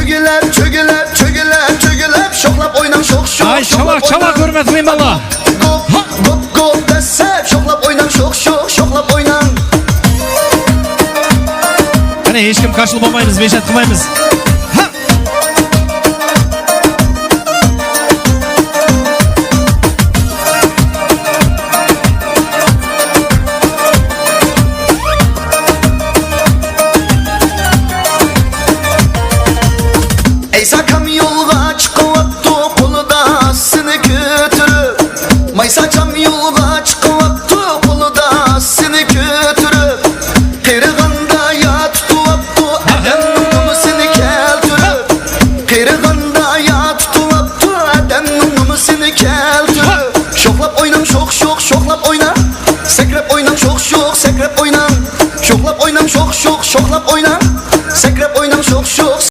Çögülep çögülep çögülep çögülep şoklap oynan şok şok. Ay çalak çalak hürmetmeyin valla. Gop gop gop desep şoklap oynan şok şok şoklap oynan. Hani hiç kim karşılık olmayınız, beşet kılmayınız.